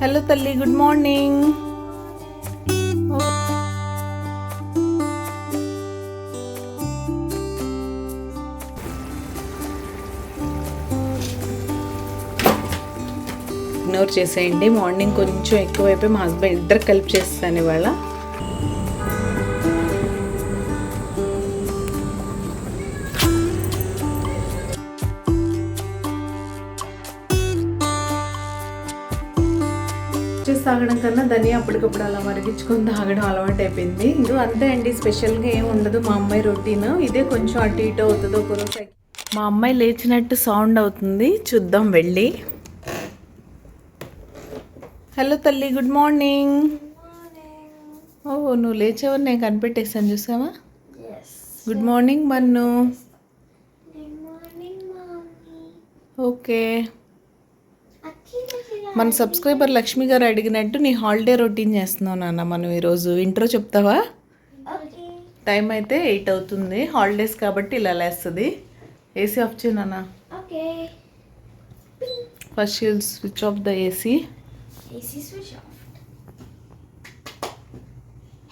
Hello తల్లి, good morning. Ignore చేసేయండి. Morning కొంచెం ఎక్కువైపోయి మా హస్బెండ్ ఇద్దరు కలిపి చేస్తాను ఇవాళ. తాగడం కన్నా ధనియా అప్పటికప్పుడు అలా మరిగించుకొని తాగడం అలవాటు అయిపోయింది. ఇది అంతే అండి, స్పెషల్గా ఏమి ఉండదు. మా అమ్మాయి రొటీన్ ఇదే. కొంచెం అటు ఇటు అవుతుంది ఒకరోజు. మా అమ్మాయి లేచినట్టు సౌండ్ అవుతుంది, చూద్దాం వెళ్ళి. హలో తల్లి, గుడ్ మార్నింగ్. ఓ, నువ్వు లేచావని నేను కనిపెట్టేసాను, చూసావా? గుడ్ మార్నింగ్ మన్ను. ఓకే, మన సబ్స్క్రైబర్ లక్ష్మి గారు అడిగినట్టు నీ హాలిడే రొటీన్ చేస్తున్నావు నాన్న. మనం ఈరోజు ఇంట్రో చెప్తావా? టైం అయితే 8 అవుతుంది, హాలిడేస్ కాబట్టి ఇలా లేస్తుంది. ఏసీ ఆఫ్ చేయి నాన్న. First she'll switch off the AC.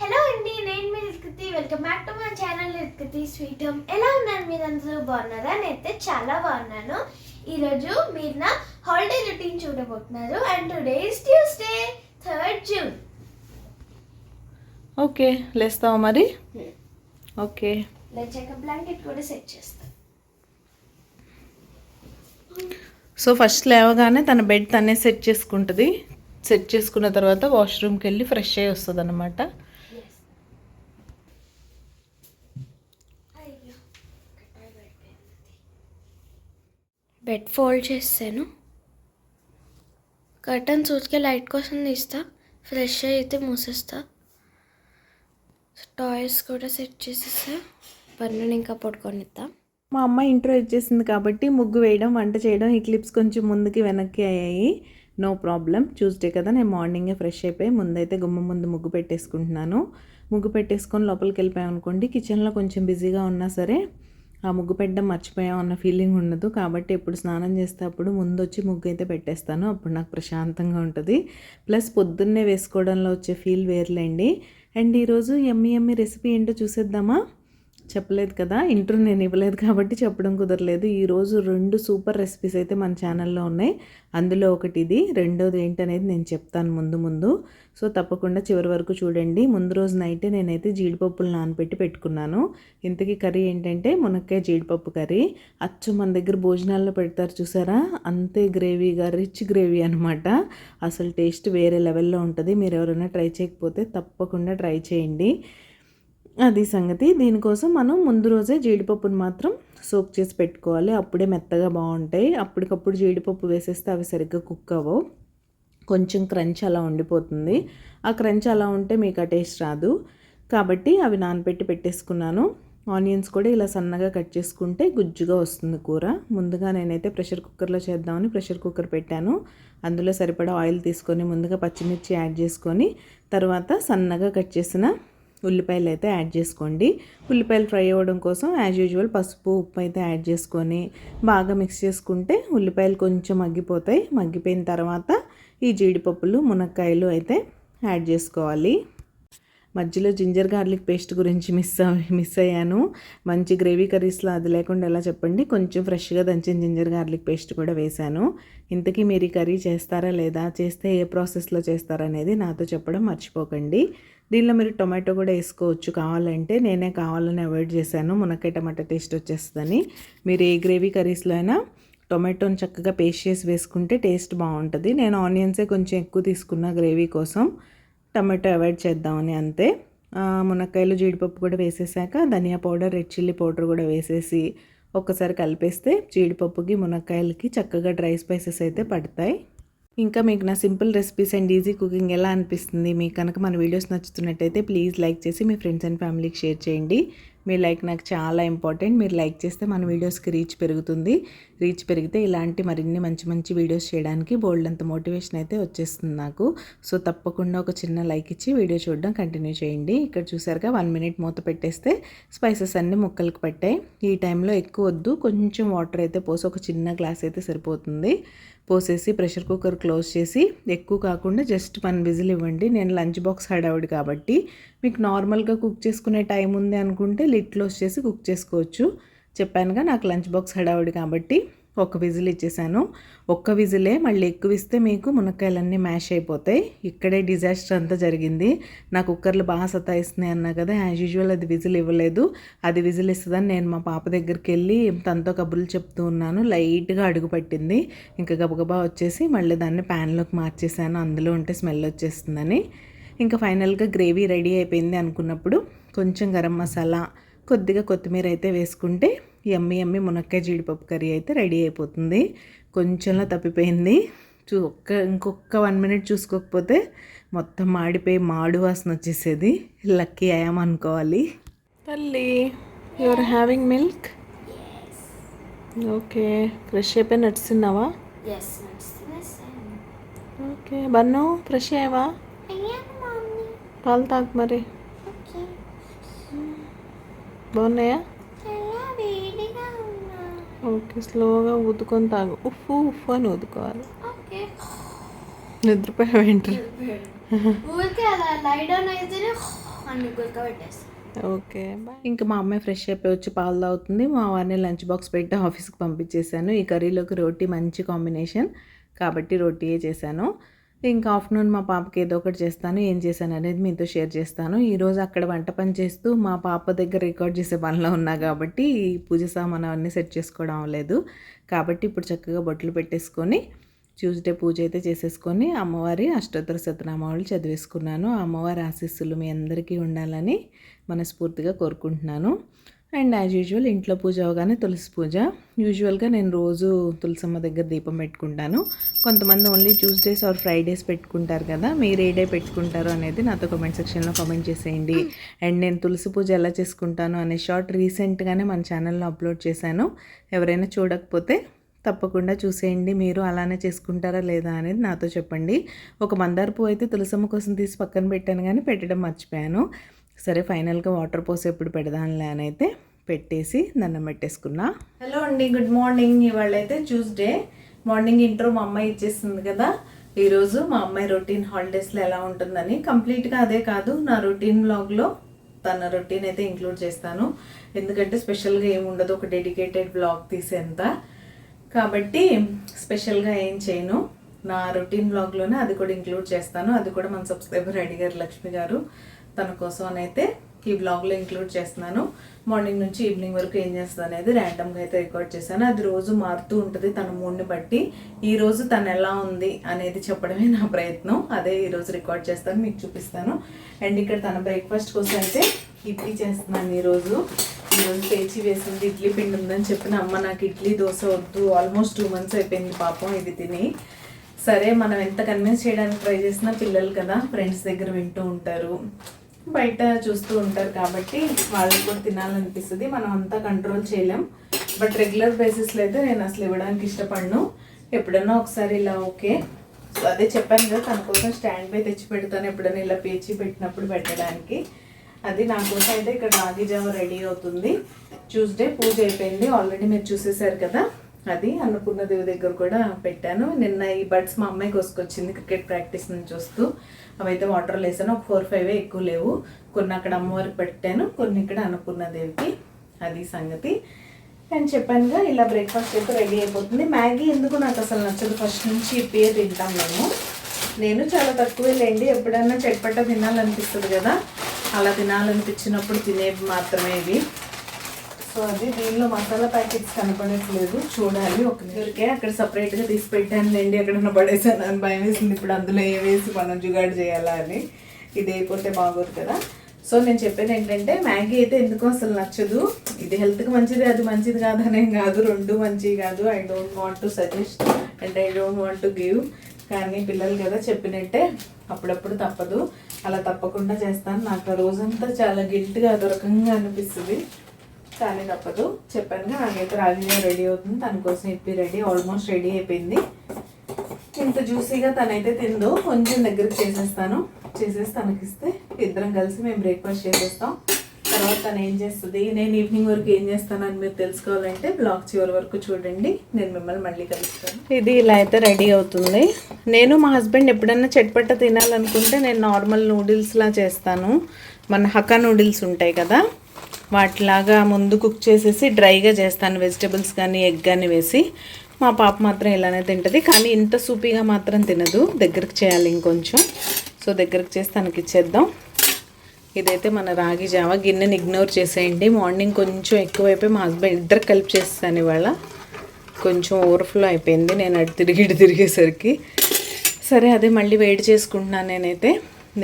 Hello అండి, నేను మీ Ritkruti. Welcome back to my channel Ritkruti sweet home. ఎలా ఉన్నారు మీరందరూ? బాగున్నారా? నేనైతే చాలా బాగున్నాను. ఈరోజు మీరు నా హాలిడే రొటీన్ చూడబోతున్నారు. And today is Tuesday 3rd June. Okay, లేస్తావా మరి? ఓకే, లేచాక బ్లాంకెట్ కూడా సెట్ చేస్తాను. సో ఫస్ట్ లేవగానే తన బెడ్ తనే సెట్ చేసుకుంటుంది. సెట్ చేసుకున్న తర్వాత వాష్రూమ్కి వెళ్ళి ఫ్రెష్ అయ్యి వస్తుంది అనమాట. బెడ్ ఫోల్డ్ చేస్తాను. కర్టన్ సూట్కే లైట్ కోసం తీస్తా. ఫ్రెష్ అయితే మూసేస్తా. టాయ్స్ కూడా సెట్ చేసేస్తా. పన్నుని ఇంకా పడుకొనిస్తా. మా అమ్మ ఇంట్రో ఇచ్చేసింది కాబట్టి ముగ్గు వేయడం, వంట చేయడం, ఈ క్లిప్స్ కొంచెం ముందుకి వెనక్కి అయ్యాయి. No problem. ట్యూస్డే కదా, నేను మార్నింగే ఫ్రెష్ అయిపోయి ముందైతే గుమ్మ ముందు ముగ్గు పెట్టేసుకుంటున్నాను. ముగ్గు పెట్టేసుకొని లోపలికి వెళ్ళిపోయాం అనుకోండి, కిచెన్లో కొంచెం బిజీగా ఉన్నా సరే ఆ ముగ్గు పెట్టడం మర్చిపోయాం అన్న ఫీలింగ్ ఉండదు. కాబట్టి ఎప్పుడు స్నానం చేస్తే అప్పుడు ముందు వచ్చి ముగ్గు అయితే పెట్టేస్తాను. అప్పుడు నాకు ప్రశాంతంగా ఉంటుంది. ప్లస్ పొద్దున్నే వేసుకోవడంలో వచ్చే ఫీల్ వేర్లేండి. అండ్ ఈరోజు యమ్మీ రెసిపీ ఏంటో చూసేద్దామా? చెప్పలేదు కదా, ఇంట్రో నేను ఇవ్వలేదు కాబట్టి చెప్పడం కుదరలేదు. ఈరోజు 2 సూపర్ రెసిపీస్ అయితే మన ఛానల్లో ఉన్నాయి. అందులో ఒకటి ఇది, రెండోది ఏంటనేది నేను చెప్తాను ముందు. సో తప్పకుండా చివరి వరకు చూడండి. ముందు రోజు నైటే నేనైతే జీడిపప్పులు నానబెట్టి పెట్టుకున్నాను. ఇంతకీ కర్రీ ఏంటంటే మునక్కాయ జీడిపప్పు కర్రీ. అచ్చు మన దగ్గర భోజనాల్లో పెడతారు చూసారా, అంతే గ్రేవీగా, రిచ్ గ్రేవీ అనమాట. అసలు టేస్ట్ వేరే లెవెల్లో ఉంటుంది. మీరు ఎవరైనా ట్రై చేయకపోతే తప్పకుండా ట్రై చేయండి. అది సంగతి. దీనికోసం మనం ముందు రోజే జీడిపప్పును మాత్రం సోక్ చేసి పెట్టుకోవాలి. అప్పుడే మెత్తగా బాగుంటాయి. అప్పటికప్పుడు జీడిపప్పు వేసేస్తే అవి సరిగ్గా కుక్ అవ్వవు. కొంచెం క్రంచ్ అలా ఉండిపోతుంది. ఆ క్రంచ్ అలా ఉంటే మీకు ఆ టేస్ట్ రాదు. కాబట్టి అవి నానబెట్టి పెట్టేసుకున్నాను. ఆనియన్స్ కూడా ఇలా సన్నగా కట్ చేసుకుంటే గుజ్జుగా వస్తుంది కూర. ముందుగా నేనైతే ప్రెషర్ కుక్కర్లో చేద్దామని ప్రెషర్ కుక్కర్ పెట్టాను. అందులో సరిపడా ఆయిల్ తీసుకొని ముందుగా పచ్చిమిర్చి యాడ్ చేసుకొని తర్వాత సన్నగా కట్ చేసిన ఉల్లిపాయలు అయితే యాడ్ చేసుకోండి. ఉల్లిపాయలు ఫ్రై అవ్వడం కోసం యాజ్ యూజువల్ పసుపు, ఉప్పు అయితే యాడ్ చేసుకొని బాగా మిక్స్ చేసుకుంటే ఉల్లిపాయలు కొంచెం మగ్గిపోతాయి. మగ్గిపోయిన తర్వాత ఈ జీడిపప్పులు, మునక్కాయలు అయితే యాడ్ చేసుకోవాలి. మధ్యలో జింజర్ గార్లిక్ పేస్ట్ గురించి మిస్ అయ్యాను. మంచి గ్రేవీ కర్రీస్లో అది లేకుండా ఎలా చెప్పండి. కొంచెం ఫ్రెష్గా దంచిన జింజర్ గార్లిక్ పేస్ట్ కూడా వేశాను. ఇంతకీ మీరు ఈ కర్రీ చేస్తారా లేదా, చేస్తే ఏ ప్రాసెస్లో చేస్తారనేది నాతో చెప్పడం మర్చిపోకండి. దీనిలో మీరు టొమాటో కూడా వేసుకోవచ్చు కావాలంటే. నేనే కావాలని అవాయిడ్ చేశాను, మునక్కాయ టమాటా టేస్ట్ వచ్చేస్తుందని. మీరు ఏ గ్రేవీ కర్రీస్లో అయినా టొమాటోని చక్కగా పేస్ట్ చేసి వేసుకుంటే టేస్ట్ బాగుంటుంది. నేను ఆనియన్సే కొంచెం ఎక్కువ తీసుకున్నా గ్రేవీ కోసం, టమాటో అవాయిడ్ చేద్దామని అంతే. మునక్కాయలు, జీడిపప్పు కూడా వేసేసాక ధనియా పౌడర్, రెడ్ చిల్లీ పౌడర్ కూడా వేసేసి ఒక్కసారి కలిపేస్తే జీడిపప్పుకి, మునక్కాయలకి చక్కగా డ్రై స్పైసెస్ అయితే పడతాయి. ఇంకా మీకు నా simple recipes and easy cooking ఎలా అనిపిస్తుంది? మీకు కనుక మన వీడియోస్ నచ్చుతున్నట్టయితే ప్లీజ్ లైక్ చేసి మీ ఫ్రెండ్స్ అండ్ ఫ్యామిలీకి షేర్ చేయండి. మీ లైక్ నాకు చాలా ఇంపార్టెంట్. మీరు లైక్ చేస్తే మన వీడియోస్కి రీచ్ పెరుగుతుంది. రీచ్ పెరిగితే ఇలాంటి మరిన్ని మంచి మంచి వీడియోస్ చేయడానికి బోల్డ్ అంత మోటివేషన్ అయితే వచ్చేస్తుంది నాకు. సో తప్పకుండా ఒక చిన్న లైక్ ఇచ్చి వీడియో చూడడం కంటిన్యూ చేయండి. ఇక్కడ చూసారుగా 1 మినిట్ మూత పెట్టేస్తే స్పైసెస్ అన్నీ ముక్కలకు పట్టాయి. ఈ టైంలో ఎక్కువ వద్దు, కొంచెం వాటర్ అయితే పోసి ఒక చిన్న గ్లాస్ అయితే సరిపోతుంది. పోసేసి ప్రెషర్ కుక్కర్ క్లోజ్ చేసి ఎక్కువ కాకుండా జస్ట్ 1 విజిల్ ఇవ్వండి. నేను లంచ్ బాక్స్ హడావుడి కాబట్టి మీకు నార్మల్గా కుక్ చేసుకునే టైం ఉంది అనుకుంటే లిడ్ క్లోజ్ చేసి కుక్ చేసుకోవచ్చు. చెప్పానుగా నాకు లంచ్ బాక్స్ హడావుడి కాబట్టి 1 విజిల్ ఇచ్చేసాను. 1 విజిలే, మళ్ళీ ఎక్కువ ఇస్తే మీకు మునక్కాయలన్నీ మ్యాష్ అయిపోతాయి. ఇక్కడే డిజాస్టర్ అంతా జరిగింది. నా కుక్కర్లు బాగా సతాయిస్తున్నాయి అన్నా కదా, యాజ్ యూజువల్ అది విజిల్ ఇవ్వలేదు. అది విజిల్ ఇస్తుందని నేను మా పాప దగ్గరికి వెళ్ళి తనతో కబుర్లు చెప్తూ ఉన్నాను. లైట్గా అడుగు పట్టింది. ఇంకా గబగబా వచ్చేసి మళ్ళీ దాన్ని ప్యాన్లోకి మార్చేసాను, అందులో ఉంటే స్మెల్ వచ్చేస్తుందని. ఇంకా ఫైనల్గా గ్రేవీ రెడీ అయిపోయింది అనుకున్నప్పుడు కొంచెం గరం మసాలా, కొద్దిగా కొత్తిమీర అయితే వేసుకుంటే యమ్మీ యమ్మీ మునక్కాయ జీడిపప్పు కర్రీ అయితే రెడీ అయిపోతుంది. కొంచెంలో తప్పిపోయింది. ఇంకొక 1 మినిట్ చూసుకోకపోతే మొత్తం మాడిపోయి మాడు వాసన వచ్చేసేది. లక్కీ అయ్యాం అనుకోవాలి. తల్లి, your having milk? Okay, fresh అయిపోయి నడుస్తున్నావా? ఓకే బన్ను, ఫ్రెష్ అయ్యావా? పాలు తాగు మరి. బాగున్నాయా? ఓకే, స్లోగా ఊదుకొని తాగు. ఉఫ్ఫు ఉఫ్ఫు అని ఊదుకోవాలి. నిద్రపోయావేంటి? Okay bye. ఇంకా మా అమ్మాయి ఫ్రెష్ అయిపోయి వచ్చి పాలు తాగుతుంది. మా వారిని లంచ్ బాక్స్ పెట్టి ఆఫీస్కి పంపించేశాను. ఈ కర్రీలోకి రోటీ మంచి కాంబినేషన్ కాబట్టి రోటీయే చేశాను. ఇంకా ఆఫ్టర్నూన్ మా పాపకి ఏదో ఒకటి చేస్తాను. ఏం చేశాను అనేది మీతో షేర్ చేస్తాను. ఈరోజు అక్కడ వంట పని చేస్తూ మా పాప దగ్గర రికార్డ్ చేసే పనిలో ఉన్నా కాబట్టి పూజ సామాను అవన్నీ సెట్ చేసుకోవడం అవ్వలేదు. కాబట్టి ఇప్పుడు చక్కగా బొట్లు పెట్టేసుకొని ట్యూస్డే పూజ అయితే చేసేసుకొని అమ్మవారి అష్టోత్తర శతనామావళి చదివేసుకున్నాను. అమ్మవారి ఆశీస్సులు మీ అందరికీ ఉండాలని మనస్ఫూర్తిగా కోరుకుంటున్నాను. అండ్ యాజ్ యూజువల్ ఇంట్లో పూజ అవగానే తులసి పూజ. యూజువల్గా నేను రోజు తులసమ్మ దగ్గర దీపం పెట్టుకుంటాను. కొంతమంది ఓన్లీ ట్యూస్డేస్ ఆర్ ఫ్రైడేస్ పెట్టుకుంటారు కదా, మీరు ఏ డే పెట్టుకుంటారు అనేది నాతో కామెంట్ సెక్షన్లో కామెంట్ చేసేయండి. అండ్ నేను తులసి పూజ ఎలా చేసుకుంటాను అనే షార్ట్ రీసెంట్గానే మన ఛానల్లో అప్లోడ్ చేశాను. ఎవరైనా చూడకపోతే తప్పకుండా చూసేయండి. మీరు అలానే చేసుకుంటారా లేదా అనేది నాతో చెప్పండి. ఒక మందార పువ్వు అయితే తులసమ్మ కోసం తీసి పక్కన పెట్టాను కానీ పెట్టడం మర్చిపోయాను. సరే ఫైనల్గా వాటర్ పోసి ఎప్పుడు పెడదాంలే అని అయితే పెట్టేసి దండం పెట్టేసుకున్నా. హలో అండి, గుడ్ మార్నింగ్. ఇవాళ అయితే ట్యూస్డే మార్నింగ్ ఇంట్రో మా అమ్మాయి ఇచ్చేస్తుంది కదా. ఈరోజు మా అమ్మాయి రొటీన్ హాలిడేస్లో ఎలా ఉంటుందని కంప్లీట్గా అదే కాదు, నా రొటీన్ వ్లాగ్లో తన రొటీన్ అయితే ఇంక్లూడ్ చేస్తాను. ఎందుకంటే స్పెషల్గా ఏముండదు, ఒక డెడికేటెడ్ వ్లాగ్ తీసేంత కాబట్టి స్పెషల్గా ఏం చేయను. నా రొటీన్ వ్లాగ్లోనే అది కూడా ఇంక్లూడ్ చేస్తాను. అది కూడా మన సబ్స్క్రైబర్ అడిగారు లక్ష్మి గారు, తన కోసం అయితే ఈ బ్లాగ్లో ఇంక్లూడ్ చేస్తున్నాను. మార్నింగ్ నుంచి ఈవినింగ్ వరకు ఏం చేస్తుంది అనేది ర్యాండమ్గా అయితే రికార్డ్ చేశాను. అది రోజు మారుతూ ఉంటుంది తన మూడ్ని బట్టి. ఈరోజు తను ఎలా ఉంది అనేది చెప్పడమే నా ప్రయత్నం. అదే ఈరోజు రికార్డ్ చేస్తాను, మీకు చూపిస్తాను. అండ్ ఇక్కడ తన బ్రేక్ఫాస్ట్ కోసం అయితే ఇడ్లీ చేస్తున్నాను. ఈరోజు పేచి వేసింది, ఇడ్లీ పిండి ఉందని చెప్పిన అమ్మ నాకు ఇడ్లీ దోశ వద్దు. ఆల్మోస్ట్ 2 months అయిపోయింది పాపం ఇది తిని. సరే మనం ఎంత కన్విన్స్ చేయడానికి ట్రై చేసినా పిల్లలు కదా, ఫ్రెండ్స్ దగ్గర వింటూ ఉంటారు, బయట చూస్తూ ఉంటారు కాబట్టి వాళ్ళకి కూడా తినాలనిపిస్తుంది. మనం అంతా కంట్రోల్ చేయలేం. బట్ రెగ్యులర్ బేసిస్లో అయితే నేను అసలు ఇవ్వడానికి ఇష్టపడను. ఎప్పుడన్నా ఒకసారి ఇలా ఓకే. సో అదే చెప్పాను కదా, తన కోసం స్టాండ్ బై తెచ్చి పెడతాను ఎప్పుడైనా ఇలా పేచి పెట్టినప్పుడు పెట్టడానికి. అది నా కోసం అయితే ఇక్కడ రాగి జావ రెడీ అవుతుంది. ట్యూస్డే పూజ అయిపోయింది ఆల్రెడీ, మీరు చూసేశారు కదా. అది అన్నపూర్ణదేవి దగ్గర కూడా పెట్టాను. నిన్న ఈ బడ్స్ మా అమ్మాయి కోసుకొచ్చింది క్రికెట్ ప్రాక్టీస్ నుంచి వస్తూ. అవైతే వాటర్లో వేసాను. ఒక 4-5 ఎక్కువ లేవు. కొన్ని అక్కడ అమ్మవారికి పెట్టాను, కొన్ని ఇక్కడ అన్నపూర్ణదేవికి. అది సంగతి. నేను చెప్పానుగా ఇలా బ్రేక్ఫాస్ట్ అయితే రెడీ అయిపోతుంది. మ్యాగీ ఎందుకు నాకు అసలు నచ్చదు, ఫస్ట్ నుంచి ఇప్పే తింటాం నేను చాలా తక్కువే లేండి. ఎప్పుడన్నా చట్పట్ట తినాలనిపిస్తుంది కదా, అలా తినాలనిపించినప్పుడు తినేవి మాత్రమే ఇవి. సో అది దీనిలో మసాలా ప్యాకెట్స్ కనపడట్లేదు, చూడాలి. ఒక దగ్గరికే అక్కడ సపరేట్గా తీసి పెట్టాను లేండి, ఎక్కడన్నా పడేసాను అని భయం వేసింది. ఇప్పుడు అందులో ఏ వేసి మనం జుగాడు చేయాలా అని. ఇది అయిపోతే బాగోదు కదా. సో నేను చెప్పేది ఏంటంటే మ్యాగీ అయితే ఎందుకో అసలు నచ్చదు. ఇది హెల్త్కి మంచిది, అది మంచిది కాదనేం కాదు, రెండు మంచివి కాదు. I don't want to suggest and I don't want to give. కానీ పిల్లలు కదా చెప్పినట్టే అప్పుడప్పుడు తప్పదు, అలా తప్పకుండా చేస్తాను. నాకు ఆ రోజంతా చాలా గిల్ట్గా దొరకంగా అనిపిస్తుంది, కానీ తప్పదు. చెప్పానుగా నాకైతే రాగిగా రెడీ అవుతుంది, తన కోసం ఇప్పి రెడీ, ఆల్మోస్ట్ రెడీ అయిపోయింది. ఇంత జ్యూసీగా తనైతే తిందో కొంచెం దగ్గరికి చేసేసి తనకిస్తే ఇద్దరం కలిసి మేము బ్రేక్ఫాస్ట్ చేసేస్తాం. తర్వాత తను ఏం చేస్తుంది, నేను ఈవినింగ్ వరకు ఏం చేస్తానని మీరు తెలుసుకోవాలంటే బ్లాగ్ చివరి వరకు చూడండి, నేను మిమ్మల్ని మళ్ళీ కలుస్తాను. ఇది ఇలా అయితే రెడీ అవుతుంది. నేను మా హస్బెండ్ ఎప్పుడన్నా చట్పట్ట తినాలనుకుంటే నేను నార్మల్ నూడిల్స్లా చేస్తాను. మన హక్కా నూడిల్స్ ఉంటాయి కదా, వాటిలాగా ముందు కుక్ చేసేసి డ్రైగా చేస్తాను, వెజిటబుల్స్ కానీ ఎగ్ కానీ వేసి. మా పాప మాత్రం ఇలానే తింటుంది, కానీ ఇంత సూపీగా మాత్రం తినదు, దగ్గరికి చేయాలి ఇంకొంచెం. సో దగ్గరికి చేసి తనకి ఇచ్చేద్దాం. ఇదైతే మన రాగి జావా. గిన్నెని ఇగ్నోర్ చేసేయండి, మార్నింగ్ కొంచెం ఎక్కువైపోయి మా హస్బెండ్ ఇద్దరు కలిపి చేస్తాను, ఇవాళ కొంచెం ఓవర్ఫ్లో అయిపోయింది నేను అటు తిరిగేసరికి. సరే అదే మళ్ళీ వెయిట్ చేసుకుంటున్నాను నేనైతే,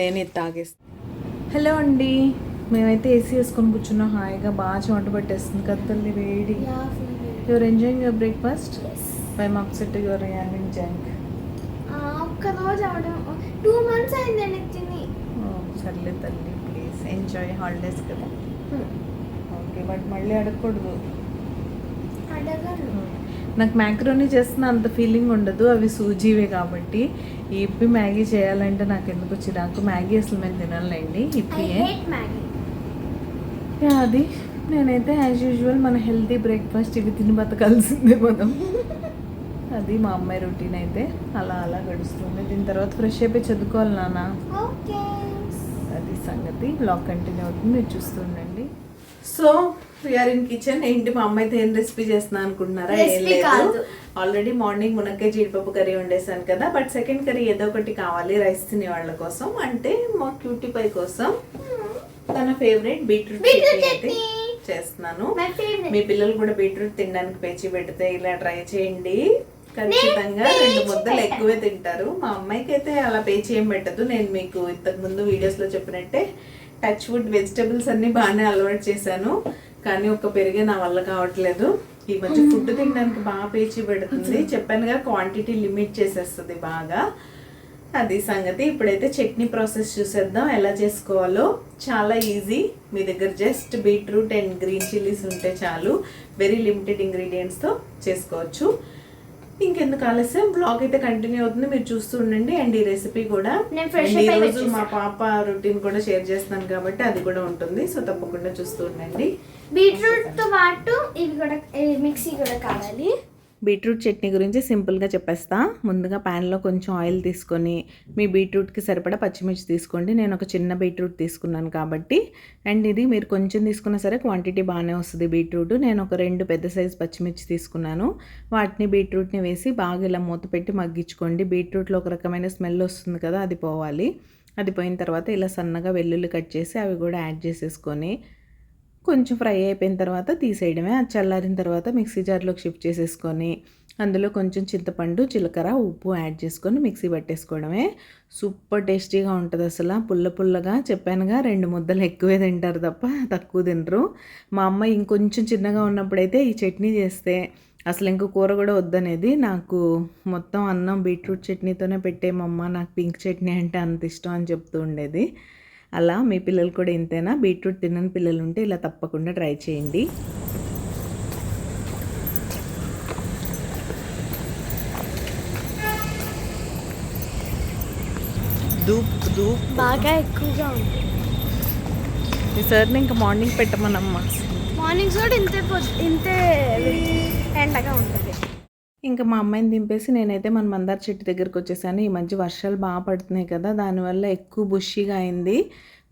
నేను ఇది తాగేస్తాను. హలో అండి, మేమైతే ఏసీ వేసుకొని కూర్చున్నాం హాయిగా, బాగా చెమట పట్టేస్తుంది కదా తల్లి, వేడి. Your enjoying your breakfast? I'm upset your having junk. ఒక్కరోజు అవడం 2 months అయిందండి తిని. సర్లే తల్లి, ప్లీజ్ ఎంజాయ్, హాలిడేస్ కదా. ఓకే, బట్ మళ్ళీ అడగకూడదు. నాకు మ్యాక్రోనీ చేస్తున్న అంత ఫీలింగ్ ఉండదు, అవి సూజీవే కాబట్టి. ఈ ఇప్పి మ్యాగీ చేయాలంటే నాకు ఎందుకు చిరాకు, మ్యాగీ అసలు మేము తినాలండి, ఇప్పియే. అది నేనైతే యాజ్ యూజువల్ మన హెల్తీ బ్రేక్ఫాస్ట్ ఇవి తిని బతకాల్సిందే మనం. అది మా అమ్మాయి రొటీన్ అయితే అలా గడుస్తుంది. దీని తర్వాత ఫ్రెష్ అయిపోయి చదువుకోవాలి నాన్న. అది సంగతి. బ్లాగ్ కంటిన్యూ అవుతుంది, మీరు చూస్తుండండి. So we're in kitchen. ఏంటి మా అమ్మాయితో ఏం రెసిపీ చేస్తున్నాను అనుకుంటున్నారా? ఏం లేదు, ఆల్రెడీ మార్నింగ్ మునక్కాయ జీడిపప్పు కర్రీ వండేసాను కదా, బట్ సెకండ్ కర్రీ ఏదో ఒకటి కావాలి రైస్ తినే వాళ్ళ కోసం. అంటే మా క్యూటీ పై కోసం తన ఫేవరెట్ బీట్రూట్ అయితే చేస్తున్నాను. మీ పిల్లలు కూడా బీట్రూట్ తినడానికి పేచి పెడితే ఇలా ట్రై చేయండి, ఖచ్చితంగా 2 ముద్దలు ఎక్కువే తింటారు. మా అమ్మాయికి అయితే అలా పేచి ఏం పెట్టదు. నేను మీకు ఇంతకు ముందు వీడియోస్లో చెప్పినట్టే టచ్ వుడ్ వెజిటబుల్స్ అన్ని బాగానే అలవాటు చేశాను, కానీ ఒక పెరిగే నా వల్ల కావట్లేదు. ఈ మధ్య ఫుడ్ తినడానికి బాగా పేచి పెడుతుంది. చెప్పానుగా క్వాంటిటీ లిమిట్ చేసేస్తుంది బాగా. అది సంగతి. ఇప్పుడైతే చట్నీ ప్రాసెస్ చూసేద్దాం ఎలా చేసుకోవాలో. చాలా ఈజీ, మీ దగ్గర just beetroot and green chillies ఉంటే చాలు, వెరీ లిమిటెడ్ ఇంగ్రీడియంట్స్తో చేసుకోవచ్చు. ఇంకెందుకు ఆలస్యం, బ్లాగ్ అయితే కంటిన్యూ అవుతుంది, మీరు చూస్తూ ఉండండి. అండ్ ఈ రెసిపీ కూడా ఈరోజు మా పాప రొటీన్ కూడా షేర్ చేస్తున్నాను కాబట్టి అది కూడా ఉంటుంది, సో తప్పకుండా చూస్తూ ఉండండి. బీట్రూట్ తో పాటు ఇవి కూడా మిక్సీ కూడా కావాలి. బీట్రూట్ చట్నీ గురించి సింపుల్గా చెప్పేస్తా. ముందుగా ప్యాన్లో కొంచెం ఆయిల్ తీసుకొని మీ బీట్రూట్కి సరిపడా పచ్చిమిర్చి తీసుకోండి. నేను ఒక చిన్న బీట్రూట్ తీసుకున్నాను కాబట్టి, అండ్ ఇది మీరు కొంచెం తీసుకున్నా సరే క్వాంటిటీ బాగానే వస్తుంది బీట్రూట్. నేను ఒక 2 పెద్ద సైజు పచ్చిమిర్చి తీసుకున్నాను. వాటిని బీట్రూట్ని వేసి బాగా ఇలా మూత పెట్టి మగ్గించుకోండి. బీట్రూట్లో ఒక రకమైన స్మెల్ వస్తుంది కదా, అది పోవాలి. అది పోయిన తర్వాత ఇలా సన్నగా వెల్లుల్లి కట్ చేసి అవి కూడా యాడ్ చేసేసుకొని కొంచెం ఫ్రై అయిపోయిన తర్వాత తీసేయడమే. అది చల్లారిన తర్వాత మిక్సీ జార్లోకి షిఫ్ట్ చేసేసుకొని అందులో కొంచెం చింతపండు, జీలకర్ర, ఉప్పు యాడ్ చేసుకొని మిక్సీ పట్టేసుకోవడమే. సూపర్ టేస్టీగా ఉంటుంది అసలు, పుల్లగా. చెప్పానుగా 2 ముద్దలు ఎక్కువే తింటారు తప్ప తక్కువ తినరు. మా అమ్మ ఇంకొంచెం చిన్నగా ఉన్నప్పుడైతే ఈ చట్నీ చేస్తే అసలు ఇంకో కూర కూడా వద్దనేది. నాకు మొత్తం అన్నం బీట్రూట్ చట్నీతోనే పెట్టేమమ్మ, నాకు పింక్ చట్నీ అంటే అంత ఇష్టం అని చెప్తూ ఉండేది. అలా మీ పిల్లలు కూడా ఇంతేనా? బీట్రూట్ తినని పిల్లలు ఉంటే ఇలా తప్పకుండా ట్రై చేయండి. ధూప్ బాగా ఎక్కువగా ఉంది. ఈసారి ఇంకా మార్నింగ్ పెట్టమనమ్మా. మార్నింగ్స్ కూడా ఇంతే ఎండగా ఉంటుంది. ఇంకా మా అమ్మాయిని దింపేసి నేనైతే మన మందార చెట్టు దగ్గరికి వచ్చేసాను. ఈ మధ్య వర్షాలు బాగా పడుతున్నాయి కదా, దానివల్ల ఎక్కువ బుషీగా అయింది.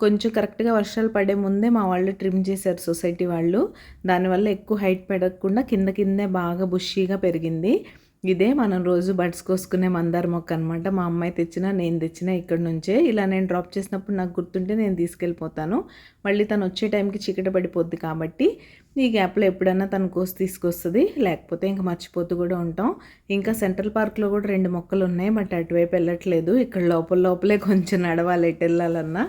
కొంచెం కరెక్ట్గా వర్షాలు పడే ముందే మా వాళ్ళు ట్రిమ్ చేశారు, సొసైటీ వాళ్ళు. దానివల్ల ఎక్కువ హైట్ పెరగకుండా కిందే బాగా బుషీగా పెరిగింది. ఇదే మనం రోజు బడ్స్ కోసుకునే మందార మొక్క అనమాట. మా అమ్మాయి తెచ్చినా నేను తెచ్చినా ఇక్కడ నుంచే. ఇలా నేను డ్రాప్ చేసినప్పుడు నాకు గుర్తుంటే నేను తీసుకెళ్ళిపోతాను. మళ్ళీ తను వచ్చే టైంకి చీకటి పడిపోద్ది కాబట్టి ఈ గ్యాప్లో ఎప్పుడైనా తను కోసి తీసుకొస్తుంది, లేకపోతే ఇంకా మర్చిపోతూ కూడా ఉంటాం. ఇంకా సెంట్రల్ పార్క్లో కూడా 2 మొక్కలు ఉన్నాయి, బట్ అటువైపు వెళ్ళట్లేదు. ఇక్కడ లోపలే కొంచెం నడవాలి ఎటు వెళ్ళాలన్నా,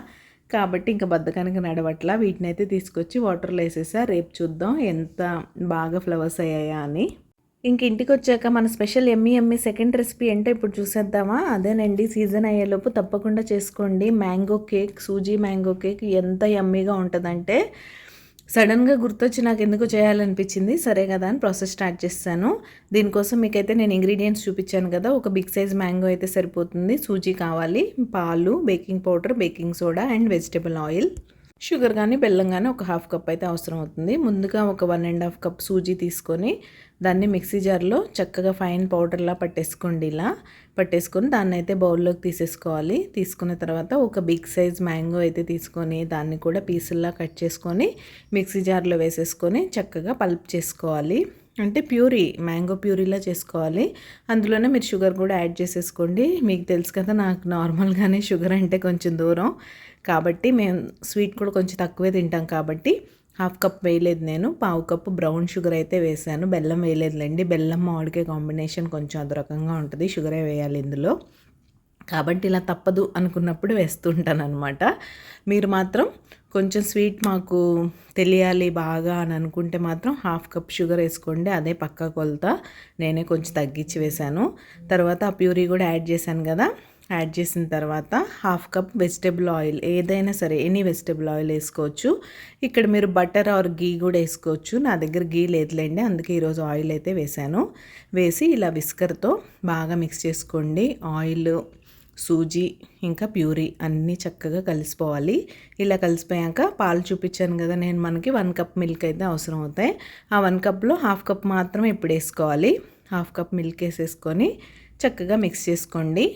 కాబట్టి ఇంకా బద్దకానికి నడవట్లా. వీటిని అయితే తీసుకొచ్చి వాటర్లో వేసేసా. రేపు చూద్దాం ఎంత బాగా ఫ్లవర్స్ అయ్యాయా అని. ఇంక ఇంటికి వచ్చాక మన స్పెషల్ ఎమ్మి సెకండ్ రెసిపీ ఏంటో ఇప్పుడు చూసేద్దామా. అదేనండి, సీజన్ అయ్యేలోపు తప్పకుండా చేసుకోండి. Mango cake, suji mango cake ఎంత యమ్మీగా ఉంటుందంటే సడన్గా గుర్తొచ్చి నాకు ఎందుకు చేయాలనిపించింది. సరే కదా అని ప్రాసెస్ స్టార్ట్ చేస్తాను. దీనికోసం మీకైతే నేను ఇంగ్రీడియంట్స్ చూపించాను కదా. ఒక బిగ్ సైజ్ మ్యాంగో అయితే సరిపోతుంది. సూజీ కావాలి, పాలు, baking powder, baking soda and vegetable oil, sugar కానీ బెల్లం కానీ ఒక హాఫ్ కప్ అయితే అవసరం అవుతుంది. ముందుగా ఒక 1.5 కప్ సూజీ తీసుకొని దాన్ని మిక్సీ జార్లో చక్కగా ఫైన్ పౌడర్లా పట్టేసుకోండి. ఇలా పట్టేసుకొని దాన్ని అయితే బౌల్లోకి తీసేసుకోవాలి. తీసుకున్న తర్వాత ఒక బిగ్ సైజ్ మ్యాంగో అయితే తీసుకొని దాన్ని కూడా పీసుల్లా కట్ చేసుకొని మిక్సీ జార్లో వేసేసుకొని చక్కగా పల్ప్ చేసుకోవాలి. అంటే ప్యూరీ, మ్యాంగో ప్యూరీలా చేసుకోవాలి. అందులోనే మీరు షుగర్ కూడా యాడ్ చేసేసుకోండి. మీకు తెలుసు కదా, నాకు నార్మల్గానే షుగర్ అంటే కొంచెం దూరం కాబట్టి మేము స్వీట్ కూడా కొంచెం తక్కువే తింటాం కాబట్టి హాఫ్ కప్ వేయలేదు, నేను పావు కప్పు బ్రౌన్ షుగర్ అయితే వేసాను. బెల్లం వేయలేదులేండి, బెల్లం మామిడికాయ కాంబినేషన్ కొంచెం అదొరకంగా ఉంటుంది, షుగరే వేయాలి ఇందులో. కాబట్టి ఇలా తప్పదు అనుకున్నప్పుడు వేస్తుంటాను అనమాట. మీరు మాత్రం కొంచెం స్వీట్ మాకు తెలియాలి బాగా అని అనుకుంటే మాత్రం హాఫ్ కప్ షుగర్ వేసుకోండి, అదే పక్కా కొలత. నేనే కొంచెం తగ్గించి వేశాను. తర్వాత ఆ ప్యూరీ కూడా యాడ్ చేశాను కదా. యాడ్ చేసిన తర్వాత హాఫ్ కప్ వెజిటబుల్ ఆయిల్, ఏదైనా సరే ఎనీ వెజిటబుల్ ఆయిల్ వేసుకోవచ్చు. ఇక్కడ మీరు బటర్ ఆర్ గీ కూడా వేసుకోవచ్చు. నా దగ్గర గీ లేదులేండి, అందుకే ఈరోజు ఆయిల్ అయితే వేశాను. వేసి ఇలా విస్కర్తో బాగా మిక్స్ చేసుకోండి. ఆయిల్, సూజీ ఇంకా ప్యూరీ అన్నీ చక్కగా కలిసిపోవాలి. ఇలా కలిసిపోయాక పాలు చూపించాను కదా నేను, మనకి 1 కప్ మిల్క్ అయితే అవసరం అవుతాయి. ఆ 1 కప్లో హాఫ్ కప్ మాత్రమే ఇప్పుడు వేసుకోవాలి. హాఫ్ కప్ మిల్క్ వేసేసుకొని చక్కగా మిక్స్ చేసుకోండి.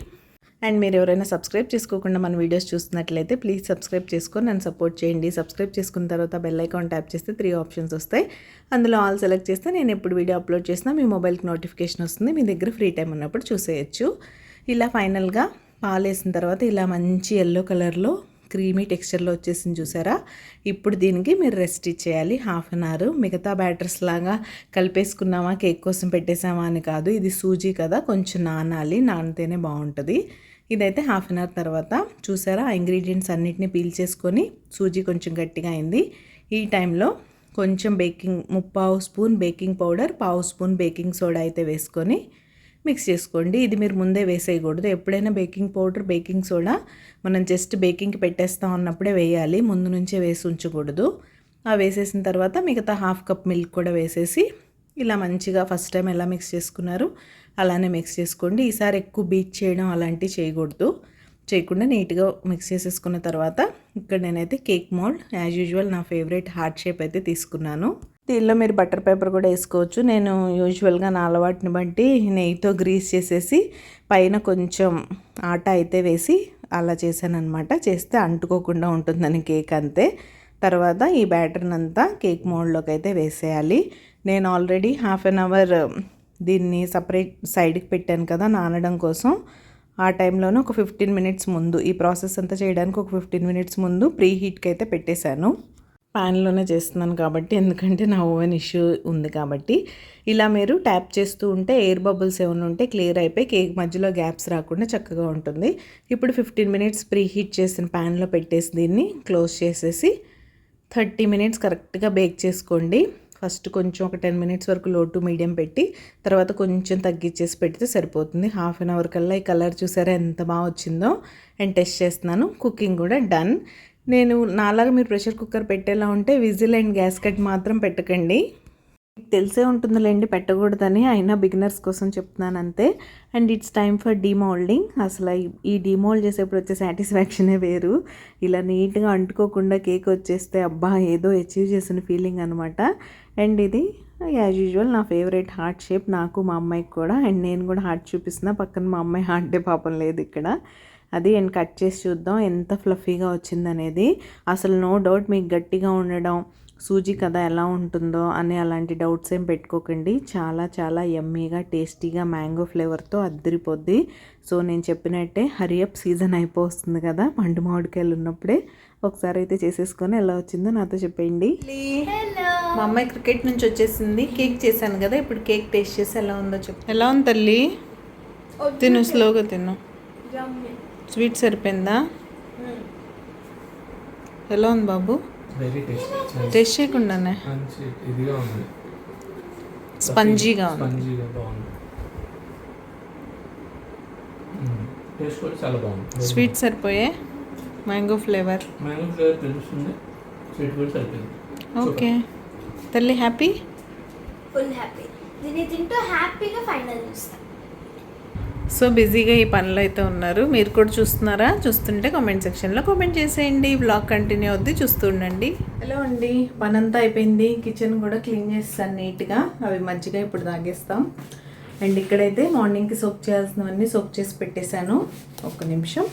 అండ్ మీరు ఎవరైనా సబ్స్క్రైబ్ చేసుకోకుండా మన వీడియోస్ చూస్తున్నట్లయితే ప్లీజ్ సబ్స్క్రైబ్ చేసుకొని నన్ను సపోర్ట్ చేయండి. సబ్స్క్రైబ్ చేసుకున్న తర్వాత బెల్ ఐకాన్ ట్యాప్ చేస్తే 3 ఆప్షన్స్ వస్తాయి. అందులో ఆల్ సెలెక్ట్ చేస్తే నేను ఎప్పుడు వీడియో అప్లోడ్ చేసినా మీ మొబైల్కి నోటిఫికేషన్ వస్తుంది. మీ దగ్గర ఫ్రీ టైం ఉన్నప్పుడు చూసేయచ్చు. ఇలా ఫైనల్గా పాలు వేసిన తర్వాత ఇలా మంచి ఎల్లో కలర్లో క్రీమీ టెక్స్చర్లో వచ్చేసింది చూసారా. ఇప్పుడు దీనికి మీరు రెస్ట్ ఇచ్చేయాలి హాఫ్ అన్ అవర్. మిగతా బ్యాటర్స్ లాగా కలిపేసుకున్నామా కేక్ కోసం పెట్టేసామా అని కాదు, ఇది సూజీ కదా, కొంచెం నానాలి, నానితేనే బాగుంటుంది. ఇదైతే హాఫ్ అన్ అవర్ తర్వాత చూసారా ఆ ఇంగ్రీడియంట్స్ అన్నిటిని పీల్ చేసుకొని సూజీ కొంచెం గట్టిగా అయింది. ఈ టైంలో కొంచెం ముప్పావు స్పూన్ బేకింగ్ పౌడర్, పావు స్పూన్ బేకింగ్ సోడా అయితే వేసుకొని మిక్స్ చేసుకోండి. ఇది మీరు ముందే వేసేయకూడదు. ఎప్పుడైనా బేకింగ్ పౌడర్, బేకింగ్ సోడా మనం జస్ట్ బేకింగ్కి పెట్టేస్తాం అన్నప్పుడే వేయాలి, ముందు నుంచే వేసి ఉంచకూడదు. ఆ వేసేసిన తర్వాత మిగతా హాఫ్ కప్ మిల్క్ కూడా వేసేసి ఇలా మంచిగా ఫస్ట్ టైం ఎలా మిక్స్ చేసుకున్నారు అలానే మిక్స్ చేసుకోండి. ఈసారి ఎక్కువ బీట్ చేయడం అలాంటివి చేయకుండా నీట్గా మిక్స్ చేసేసుకున్న తర్వాత ఇక్కడ నేనైతే కేక్ మోల్డ్ యాజ్ యూజువల్ నా ఫేవరెట్ హార్ట్ షేప్ అయితే తీసుకున్నాను. దీనిలో మీరు బటర్ పేపర్ కూడా వేసుకోవచ్చు. నేను యూజువల్గా నా అలవాటుని బట్టి నెయ్యితో గ్రీస్ చేసేసి పైన కొంచెం ఆటా అయితే వేసి అలా చేశాను అనమాట. చేస్తే అంటుకోకుండా ఉంటుందని కేక్ అంతే. తర్వాత ఈ బ్యాటర్ని అంతా కేక్ మోల్డ్లోకి అయితే వేసేయాలి. నేను ఆల్రెడీ హాఫ్ అన్ అవర్ దీన్ని సపరేట్ సైడ్కి పెట్టాను కదా నానడం కోసం. ఆ టైంలోనే ఒక 15 మినిట్స్ ముందు, ఈ ప్రాసెస్ అంతా చేయడానికి ఒక 15 మినిట్స్ ముందు ప్రీ హీట్కి అయితే పెట్టేశాను. ప్యాన్లోనే చేస్తున్నాను కాబట్టి, ఎందుకంటే నా ఓవెన్ ఇష్యూ ఉంది కాబట్టి. ఇలా మీరు ట్యాప్ చేస్తూ ఉంటే ఎయిర్ బబుల్స్ ఏమైనా ఉంటే క్లియర్ అయిపోయి కేక్ మధ్యలో గ్యాప్స్ రాకుండా చక్కగా ఉంటుంది. ఇప్పుడు 15 మినిట్స్ ప్రీ హీట్ చేసిన ప్యాన్లో పెట్టేసి దీన్ని క్లోజ్ చేసేసి 30 మినిట్స్ కరెక్ట్గా బేక్ చేసుకోండి. ఫస్ట్ కొంచెం ఒక 10 మినిట్స్ వరకు లో టు మీడియం పెట్టి తర్వాత కొంచెం తగ్గించేసి పెడితే సరిపోతుంది. హాఫ్ అన్ అవర్ కల్లా ఈ కలర్ చూసారా ఎంత బాగా వచ్చిందో. అండ్ టెస్ట్ చేస్తున్నాను. కుకింగ్ కూడా డన్. నేను నాలాగా మీరు ప్రెషర్ కుక్కర్ పెట్టేలా ఉంటే విజిల్ అండ్ గ్యాస్ కట్ మాత్రం పెట్టకండి. తెలిసే ఉంటుందిలేండి పెట్టకూడదని, అయినా బిగినర్స్ కోసం చెప్తున్నాను అంతే. And it's time for demoulding. అసలు ఈ డీమోల్డ్ చేసేప్పుడు వచ్చే సాటిస్ఫాక్షనే వేరు. ఇలా నీట్గా అంటుకోకుండా కేక్ వచ్చేస్తే అబ్బా ఏదో అచీవ్ చేసిన ఫీలింగ్ అనమాట. అండ్ ఇది యాజ్ యూజువల్ నా ఫేవరెట్ హార్ట్ షేప్, నాకు మా అమ్మాయికి కూడా. అండ్ నేను కూడా హార్ట్ చూపిస్తున్నా, పక్కన మా అమ్మాయి హార్ట్ డే పాపం లేదు ఇక్కడ. అది అండ్ కట్ చేసి చూద్దాం ఎంత ఫ్లఫీగా వచ్చిందనేది. అసలు నో డౌట్ మీకు గట్టిగా ఉండడం, సూజీ కదా ఎలా ఉంటుందో అని అలాంటి డౌట్స్ ఏం పెట్టుకోకండి. చాలా చాలా యమ్మీగా టేస్టీగా మ్యాంగో ఫ్లేవర్తో అద్దరిపోద్ది. సో నేను చెప్పినట్టే హరియప్ సీజన్ అయిపోతుంది కదా, పండు మామిడికాయలు ఉన్నప్పుడే ఒకసారి అయితే చేసేసుకొని ఎలా వచ్చిందో నాతో చెప్పండి. మా అమ్మాయి క్రికెట్ నుంచి వచ్చేసింది. కేక్ చేశాను కదా, ఇప్పుడు కేక్ టేస్ట్ చేసి ఎలా ఉందో చెప్పు. ఎలా ఉంది తల్లి? తిను, స్లోగా తిను. స్వీట్ సరిపోయిందా? ఎలా ఉంది బాబు? Very tasty. టేస్ట్ చేయకుండానే ఇదిగా ఉంది. స్పంజీగా ఉంది. స్పంజీగా బాగుంది. టేస్ట్ కూడా చాలా బాగుంది. స్వీట్ సరిపోయే మ్యాంగో ఫ్లేవర్. మ్యాంగో ఫ్లేవర్ తెలుస్తుంది, స్వీట్ కూడా సరిపోయింది. ఓకే తల్లి హ్యాపీ. Full happy. దీన్ని తింటూ హ్యాపీగా ఫైనల్ చూస్తాం. సో బిజీగా ఈ పనులు అయితే ఉన్నారు. మీరు కూడా చూస్తున్నారా? చూస్తుంటే కామెంట్ సెక్షన్లో కామెంట్ చేసేయండి. బ్లాగ్ కంటిన్యూ అవుద్ది, చూస్తూ ఉండండి. హలో అండి, పనంతా అయిపోయింది. కిచెన్ కూడా క్లీన్ చేస్తాను నీట్గా. అవి మజ్జిగ ఇప్పుడు తాగేస్తాం. అండ్ ఇక్కడైతే మార్నింగ్కి సోక్ చేయాల్సినవన్నీ సోక్ చేసి పెట్టేశాను. ఒక్క నిమిషం.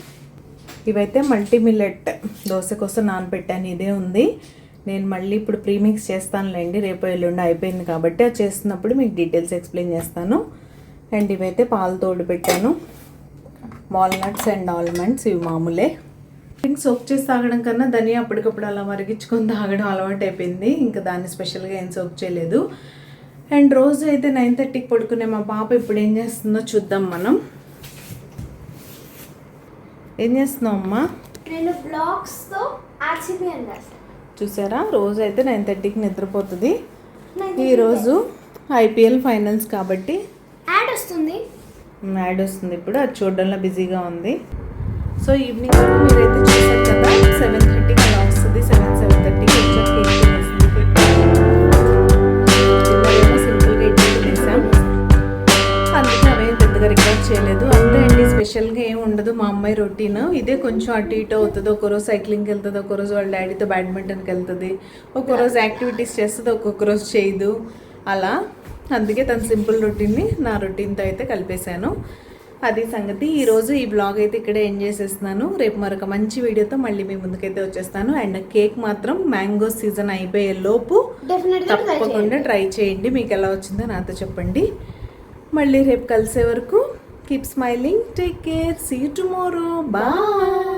ఇవైతే మల్టీ మిల్లెట్ దోశ కోసం నానబెట్టాను. ఇదే ఉంది. నేను మళ్ళీ ఇప్పుడు ప్రీమిక్స్ చేస్తానులేండి, రేపు ఎల్లుండి అయిపోయింది కాబట్టి అది చేస్తున్నప్పుడు మీకు డీటెయిల్స్ ఎక్స్ప్లెయిన్ చేస్తాను. అండ్ ఇవైతే పాలు తోడు పెట్టాను. వాల్నట్స్ అండ్ ఆల్మండ్స్ ఇవి మామూలే. డ్రింక్ సోక్ చేసి తాగడం కన్నా దాన్ని అప్పటికప్పుడు అలా మరిగించుకొని తాగడం అలవాటు అయిపోయింది. ఇంకా దాన్ని స్పెషల్గా ఏం సోక్ చేయలేదు. అండ్ రోజు అయితే 9:30కి పడుకునే మా పాప ఇప్పుడు ఏం చేస్తుందో చూద్దాం మనం. ఏం చేస్తున్నావు అమ్మా? నేను బ్లాగ్స్తో ఆర్సీబీ అని రాస్తాను. చూసారా, రోజు అయితే 9:30కి నిద్రపోతుంది. ఈరోజు ఐపీఎల్ ఫైనల్స్ కాబట్టి యాడ్ వస్తుంది. యాడ్ వస్తుంది ఇప్పుడు, అది చూడడంలో బిజీగా ఉంది. సో ఈవినింగ్ వరకు మీరైతే చూసారు కదా, 7:30కి అలా వస్తుంది. 7:30కి వచ్చాక కేక్ తినేసింది. సింపుల్గా ఇడ్లీ తినేసాం, అందుకే అవేం పెద్దగా రికార్డ్ చేయలేదు. అంతే అండి, స్పెషల్గా ఏమి ఉండదు. మా అమ్మాయి రొటీన్ ఇదే. కొంచెం అటు ఇటు అవుతుంది. ఒకరోజు సైక్లింగ్కి వెళ్తుంది, ఒకరోజు వాళ్ళ డాడీతో బ్యాడ్మింటన్కి వెళ్తుంది, ఒక్కొరోజు యాక్టివిటీస్ చేస్తుంది, ఒక్కొక్క రోజు చేయదు అలా. అందుకే తన సింపుల్ రొటీన్ని నా రొటీన్తో అయితే కలిపేశాను. అది సంగతి. ఈరోజు ఈ బ్లాగ్ అయితే ఇక్కడే ఎండ్ చేసేస్తున్నాను. రేపు మరొక మంచి వీడియోతో మళ్ళీ మీ ముందుకైతే వచ్చేస్తాను. అండ్ కేక్ మాత్రం మ్యాంగో సీజన్ అయిపోయే లోపు తప్పకుండా ట్రై చేయండి. మీకు ఎలా వచ్చిందో నాతో చెప్పండి. మళ్ళీ రేపు కలిసే వరకు keep smiling, take care, see you tomorrow, bye.